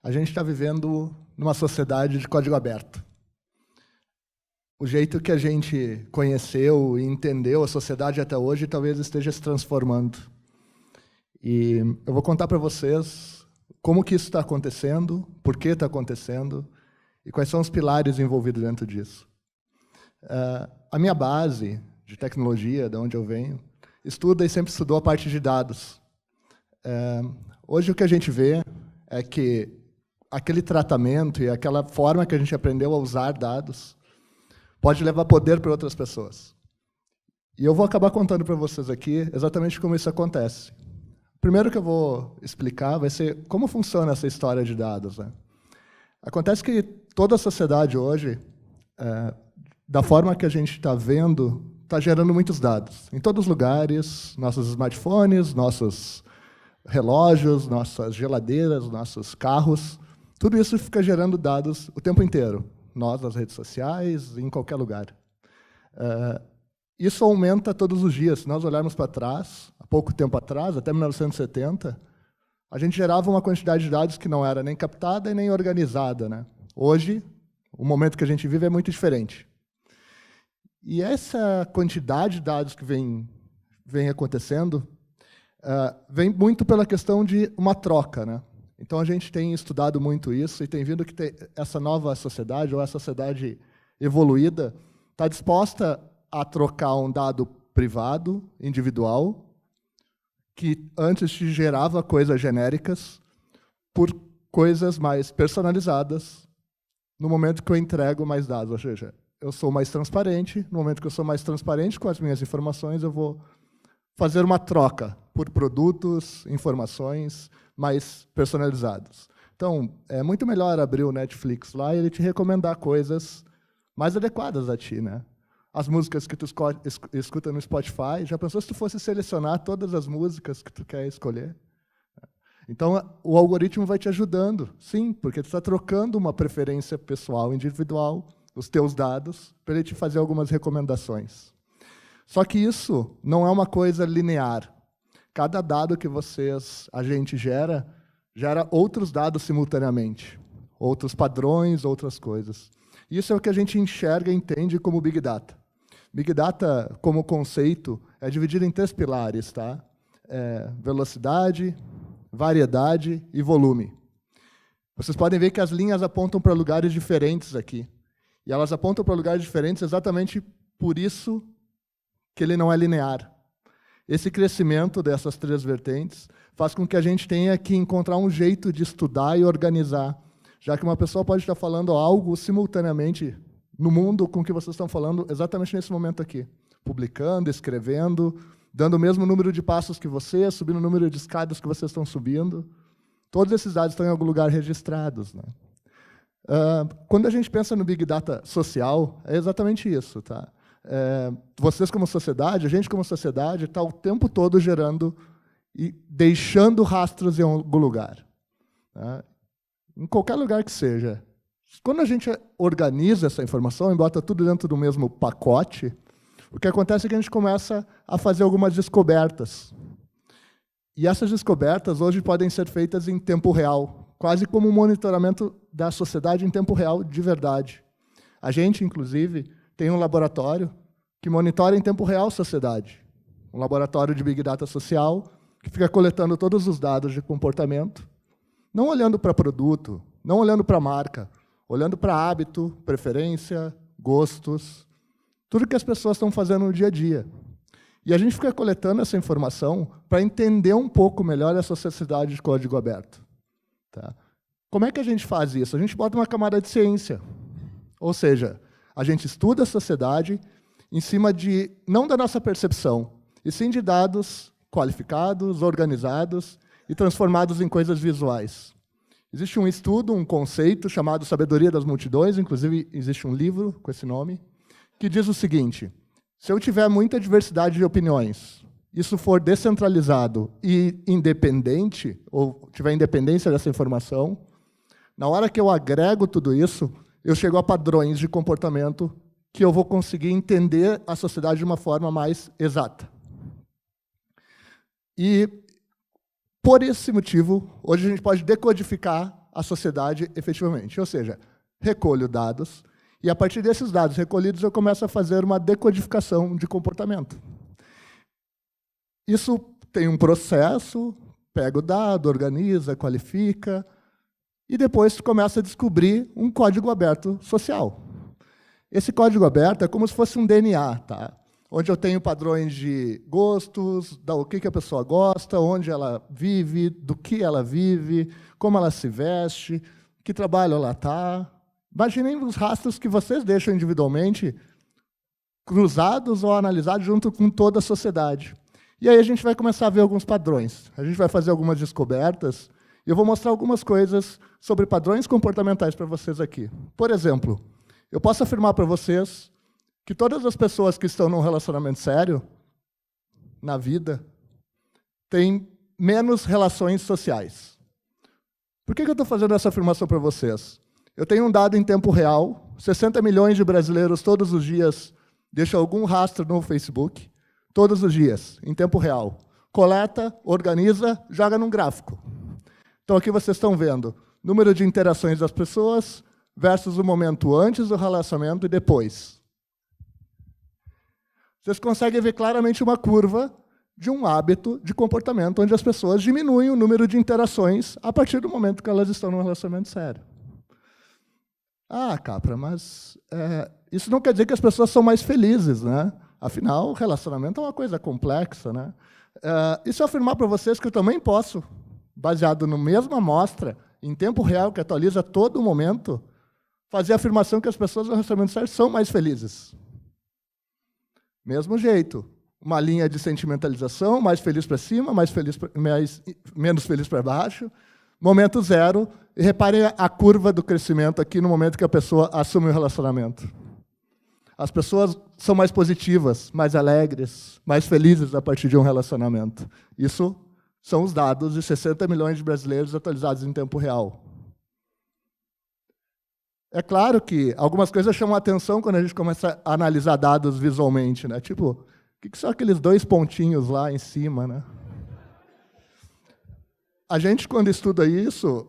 A gente está vivendo numa sociedade de código aberto. O jeito que a gente conheceu e entendeu a sociedade até hoje talvez esteja se transformando. E eu vou contar para vocês como que isso está acontecendo, por que está acontecendo e quais são os pilares envolvidos dentro disso. A minha base de tecnologia, de onde eu venho, estuda e sempre estudou a parte de dados. Hoje o que a gente vê é que aquele tratamento e aquela forma que a gente aprendeu a usar dados pode levar poder para outras pessoas. E eu vou acabar contando para vocês aqui exatamente como isso acontece. O primeiro que eu vou explicar vai ser como funciona essa história de dados, né? Acontece que toda a sociedade hoje, da forma que a gente está vendo, está gerando muitos dados. Em todos os lugares, nossos smartphones, nossos relógios, nossas geladeiras, nossos carros, tudo isso fica gerando dados o tempo inteiro. Nós, nas redes sociais, em qualquer lugar. Isso aumenta todos os dias. Se nós olharmos para trás, há pouco tempo atrás, até 1970, a gente gerava uma quantidade de dados que não era nem captada e nem organizada, né? Hoje, o momento que a gente vive é muito diferente. E essa quantidade de dados que vem acontecendo vem muito pela questão de uma troca, né? Então, a gente tem estudado muito isso e tem vindo que essa nova sociedade, ou essa sociedade evoluída, está disposta a trocar um dado privado, individual, que antes te gerava coisas genéricas, por coisas mais personalizadas, no momento que eu entrego mais dados. Ou seja, eu sou mais transparente, no momento que eu sou mais transparente com as minhas informações, eu vou fazer uma troca por produtos, informações mais personalizados. Então, é muito melhor abrir o Netflix lá e ele te recomendar coisas mais adequadas a ti, né? As músicas que tu escuta no Spotify, já pensou se tu fosse selecionar todas as músicas que tu quer escolher? Então, o algoritmo vai te ajudando, sim, porque tu está trocando uma preferência pessoal, individual, os teus dados, para ele te fazer algumas recomendações. Só que isso não é uma coisa linear. Cada dado que a gente gera outros dados simultaneamente, outros padrões, outras coisas. Isso é o que a gente enxerga e entende como Big Data. Big Data, como conceito, é dividido em 3 pilares, tá? Velocidade, variedade e volume. Vocês podem ver que as linhas apontam para lugares diferentes aqui. E elas apontam para lugares diferentes exatamente por isso que ele não é linear. Esse crescimento dessas 3 vertentes faz com que a gente tenha que encontrar um jeito de estudar e organizar, já que uma pessoa pode estar falando algo simultaneamente no mundo com o que vocês estão falando exatamente nesse momento aqui, publicando, escrevendo, dando o mesmo número de passos que você, subindo o número de escadas que vocês estão subindo. Todos esses dados estão em algum lugar registrados, né? Quando a gente pensa no Big Data social, é exatamente isso, tá? Vocês como sociedade, a gente como sociedade, está o tempo todo gerando e deixando rastros em algum lugar, tá? Em qualquer lugar que seja. Quando a gente organiza essa informação e bota tudo dentro do mesmo pacote, o que acontece é que a gente começa a fazer algumas descobertas. E essas descobertas hoje podem ser feitas em tempo real, quase como um monitoramento da sociedade em tempo real de verdade. A gente, inclusive, tem um laboratório que monitora em tempo real a sociedade. Um laboratório de Big Data social que fica coletando todos os dados de comportamento, não olhando para produto, não olhando para marca, olhando para hábito, preferência, gostos, tudo que as pessoas estão fazendo no dia a dia. E a gente fica coletando essa informação para entender um pouco melhor essa sociedade de código aberto. Tá? Como é que a gente faz isso? A gente bota uma camada de ciência. Ou seja, a gente estuda a sociedade em cima não da nossa percepção, e sim de dados qualificados, organizados e transformados em coisas visuais. Existe um estudo, um conceito chamado Sabedoria das Multidões, inclusive existe um livro com esse nome, que diz o seguinte: se eu tiver muita diversidade de opiniões, isso for descentralizado e independente, ou tiver independência dessa informação, na hora que eu agrego tudo isso, eu chego a padrões de comportamento que eu vou conseguir entender a sociedade de uma forma mais exata. E, por esse motivo, hoje a gente pode decodificar a sociedade efetivamente. Ou seja, recolho dados, e a partir desses dados recolhidos eu começo a fazer uma decodificação de comportamento. Isso tem um processo, pega o dado, organiza, qualifica, e depois começa a descobrir um código aberto social. Esse código aberto é como se fosse um DNA, tá? Onde eu tenho padrões de gostos, do que a pessoa gosta, onde ela vive, do que ela vive, como ela se veste, que trabalho ela está. Imaginem os rastros que vocês deixam individualmente, cruzados ou analisados junto com toda a sociedade. E aí a gente vai começar a ver alguns padrões. A gente vai fazer algumas descobertas, e eu vou mostrar algumas coisas sobre padrões comportamentais para vocês aqui. Por exemplo, eu posso afirmar para vocês que todas as pessoas que estão num relacionamento sério, na vida, têm menos relações sociais. Por que eu estou fazendo essa afirmação para vocês? Eu tenho um dado em tempo real, 60 milhões de brasileiros todos os dias deixam algum rastro no Facebook, todos os dias, em tempo real. Coleta, organiza, joga num gráfico. Então aqui vocês estão vendo número de interações das pessoas versus o momento antes do relacionamento e depois. Vocês conseguem ver claramente uma curva de um hábito de comportamento onde as pessoas diminuem o número de interações a partir do momento que elas estão num relacionamento sério. Ah, Capra, mas isso não quer dizer que as pessoas são mais felizes, né? Afinal, o relacionamento é uma coisa complexa, né? E se eu afirmar para vocês que eu também posso, baseado na mesma amostra, em tempo real, que atualiza a todo momento, fazer a afirmação que as pessoas no relacionamento sério são mais felizes. Mesmo jeito, uma linha de sentimentalização, mais feliz para cima, menos feliz para baixo, momento zero, e reparem a curva do crescimento aqui no momento que a pessoa assume o relacionamento. As pessoas são mais positivas, mais alegres, mais felizes a partir de um relacionamento. Isso são os dados de 60 milhões de brasileiros atualizados em tempo real. É claro que algumas coisas chamam a atenção quando a gente começa a analisar dados visualmente, né? Tipo, o que são aqueles 2 pontinhos lá em cima, né? A gente, quando estuda isso,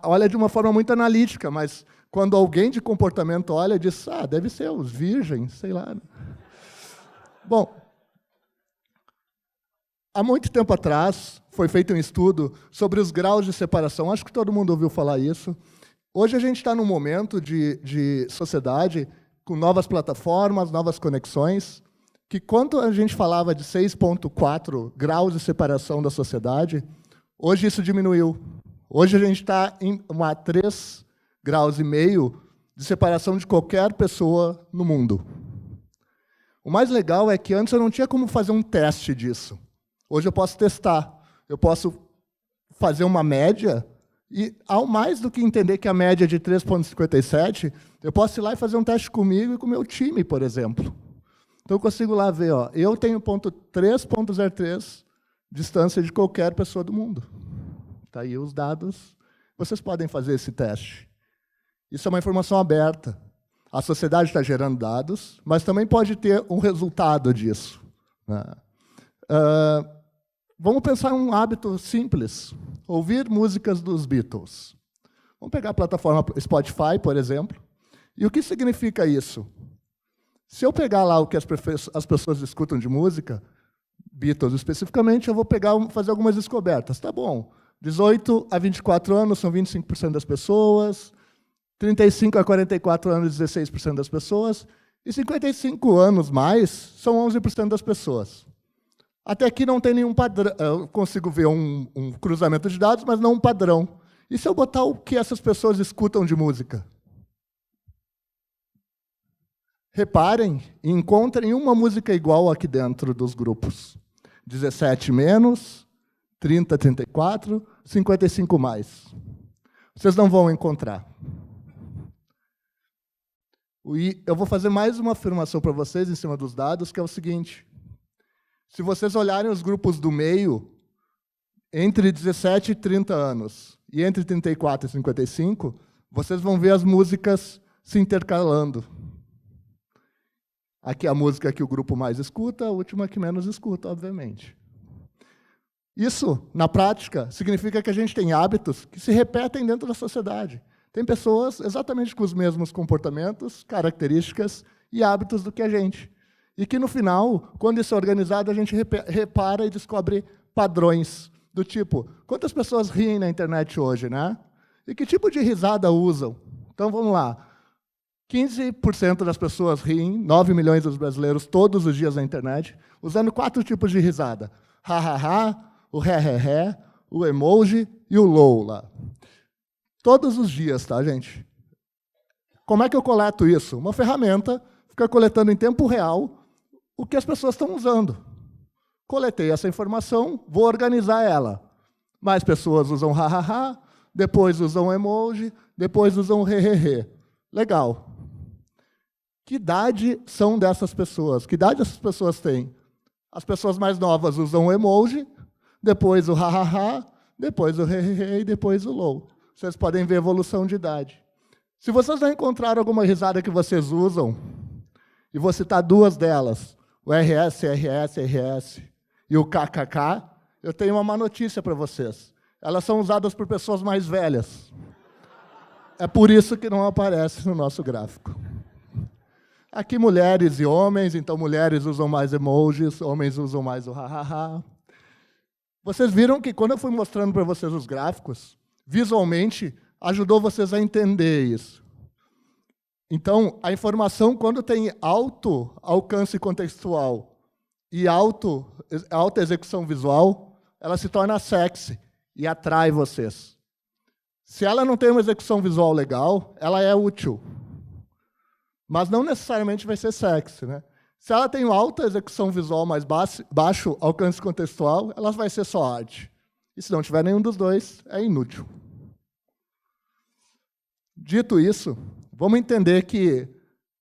olha de uma forma muito analítica, mas quando alguém de comportamento olha, diz, deve ser os virgens, sei lá. Bom, há muito tempo atrás, foi feito um estudo sobre os graus de separação. Acho que todo mundo ouviu falar isso. Hoje a gente está num momento de sociedade com novas plataformas, novas conexões, que quando a gente falava de 6,4 graus de separação da sociedade, hoje isso diminuiu. Hoje a gente está em 3,5 graus de separação de qualquer pessoa no mundo. O mais legal é que antes eu não tinha como fazer um teste disso. Hoje eu posso testar. Eu posso fazer uma média e, ao mais do que entender que a média é de 3,57, eu posso ir lá e fazer um teste comigo e com o meu time, por exemplo. Então eu consigo lá ver, eu tenho 3,03 distância de qualquer pessoa do mundo. Está aí os dados. Vocês podem fazer esse teste. Isso é uma informação aberta. A sociedade está gerando dados, mas também pode ter um resultado disso, né? Vamos pensar em um hábito simples. Ouvir músicas dos Beatles. Vamos pegar a plataforma Spotify, por exemplo. E o que significa isso? Se eu pegar lá o que as pessoas escutam de música, Beatles especificamente, eu vou fazer algumas descobertas. Tá bom, 18 a 24 anos são 25% das pessoas, 35 a 44 anos, 16% das pessoas, e 55 anos mais são 11% das pessoas. Até aqui não tem nenhum padrão. Eu consigo ver um cruzamento de dados, mas não um padrão. E se eu botar o que essas pessoas escutam de música? Reparem e encontrem uma música igual aqui dentro dos grupos. 17 menos, 30, 34, 55 mais. Vocês não vão encontrar. E eu vou fazer mais uma afirmação para vocês em cima dos dados, que é o seguinte. Se vocês olharem os grupos do meio, entre 17 e 30 anos, e entre 34 e 55, vocês vão ver as músicas se intercalando. Aqui a música que o grupo mais escuta, a última que menos escuta, obviamente. Isso, na prática, significa que a gente tem hábitos que se repetem dentro da sociedade. Tem pessoas exatamente com os mesmos comportamentos, características e hábitos do que a gente. E que, no final, quando isso é organizado, a gente repara e descobre padrões, do tipo, quantas pessoas riem na internet hoje, né? E que tipo de risada usam? Então, vamos lá. 15% das pessoas riem, 9 milhões dos brasileiros, todos os dias na internet, usando 4 tipos de risada. Ha-ha-ha, o ré-ré-ré, o emoji e o lol lá. Todos os dias, tá, gente? Como é que eu coleto isso? Uma ferramenta fica coletando em tempo real o que as pessoas estão usando. Coletei essa informação, vou organizar ela. Mais pessoas usam ha-ha-ha, depois usam emoji, depois usam re-re-re. Legal. Que idade são dessas pessoas? Que idade essas pessoas têm? As pessoas mais novas usam o emoji, depois o ha-ha-ha, depois o re-re-re e depois o lol. Vocês podem ver a evolução de idade. Se vocês não encontraram alguma risada que vocês usam, e vou citar 2 delas, o RS, RS, RS e o KKK, eu tenho uma má notícia para vocês. Elas são usadas por pessoas mais velhas. É por isso que não aparece no nosso gráfico. Aqui mulheres e homens, então mulheres usam mais emojis, homens usam mais o ha-ha-ha. Vocês viram que quando eu fui mostrando para vocês os gráficos, visualmente, ajudou vocês a entender isso. Então, a informação, quando tem alto alcance contextual e alta execução visual, ela se torna sexy e atrai vocês. Se ela não tem uma execução visual legal, ela é útil. Mas não necessariamente vai ser sexy, né? Se ela tem alta execução visual, mas baixo alcance contextual, ela vai ser só arte. E se não tiver nenhum dos dois, é inútil. Dito isso, vamos entender que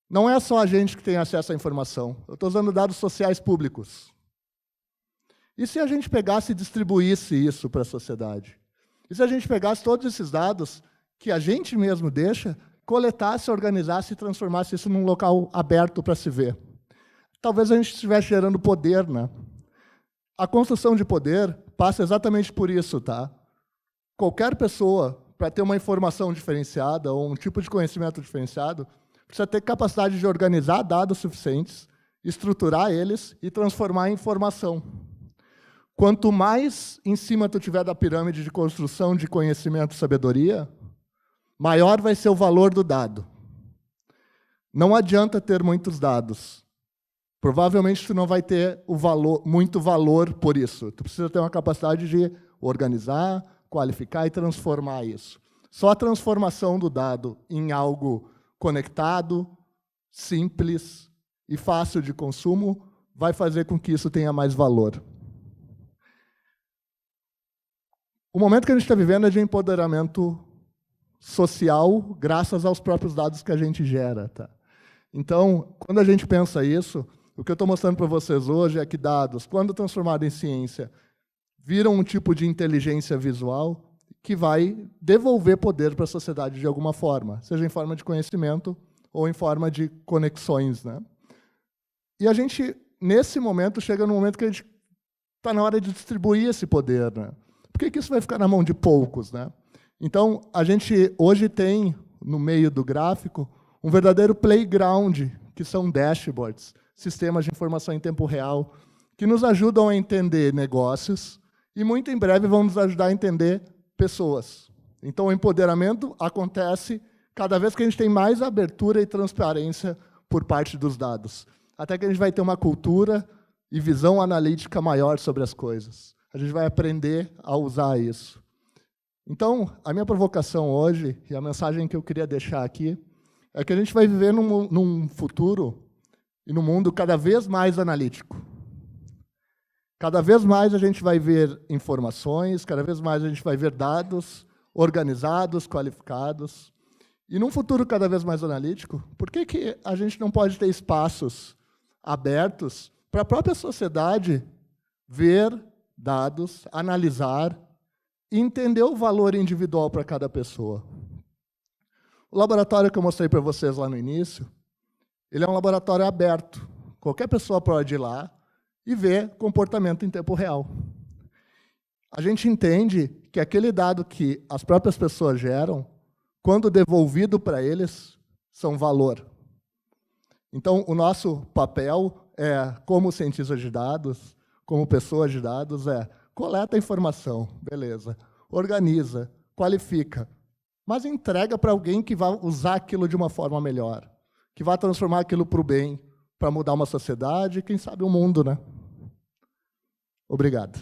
não é só a gente que tem acesso à informação. Eu estou usando dados sociais públicos. E se a gente pegasse e distribuísse isso para a sociedade? E se a gente pegasse todos esses dados que a gente mesmo deixa, coletasse, organizasse e transformasse isso num local aberto para se ver? Talvez a gente estivesse gerando poder, né? A construção de poder passa exatamente por isso, tá? Qualquer pessoa, para ter uma informação diferenciada ou um tipo de conhecimento diferenciado, precisa ter capacidade de organizar dados suficientes, estruturar eles e transformar em informação. Quanto mais em cima tu tiver da pirâmide de construção de conhecimento e sabedoria, maior vai ser o valor do dado. Não adianta ter muitos dados. Provavelmente tu não vai ter muito valor por isso. Tu precisa ter uma capacidade de organizar, qualificar e transformar isso. Só a transformação do dado em algo conectado, simples e fácil de consumo vai fazer com que isso tenha mais valor. O momento que a gente está vivendo é de empoderamento social, graças aos próprios dados que a gente gera. Tá? Então, quando a gente pensa isso, o que eu estou mostrando para vocês hoje é que dados, quando transformados em ciência, viram um tipo de inteligência visual que vai devolver poder para a sociedade de alguma forma, seja em forma de conhecimento ou em forma de conexões. Né? E a gente, nesse momento, chega num momento que a gente está na hora de distribuir esse poder. Né? Por que isso vai ficar na mão de poucos? Né? Então, a gente hoje tem, no meio do gráfico, um verdadeiro playground, que são dashboards, sistemas de informação em tempo real, que nos ajudam a entender negócios e, muito em breve, vão nos ajudar a entender pessoas. Então, o empoderamento acontece cada vez que a gente tem mais abertura e transparência por parte dos dados. Até que a gente vai ter uma cultura e visão analítica maior sobre as coisas. A gente vai aprender a usar isso. Então, a minha provocação hoje, e a mensagem que eu queria deixar aqui, é que a gente vai viver num futuro e num mundo cada vez mais analítico. Cada vez mais a gente vai ver informações, cada vez mais a gente vai ver dados organizados, qualificados. E num futuro cada vez mais analítico, por que a gente não pode ter espaços abertos para a própria sociedade ver dados, analisar e entender o valor individual para cada pessoa? O laboratório que eu mostrei para vocês lá no início, ele é um laboratório aberto. Qualquer pessoa pode ir lá e ver comportamento em tempo real. a gente entende que aquele dado que as próprias pessoas geram, quando devolvido para eles, são valor. Então, o nosso papel como cientistas de dados, como pessoas de dados, coleta a informação, beleza, organiza, qualifica, mas entrega para alguém que vai usar aquilo de uma forma melhor, que vai transformar aquilo para o bem, para mudar uma sociedade, quem sabe o mundo, né? Obrigado.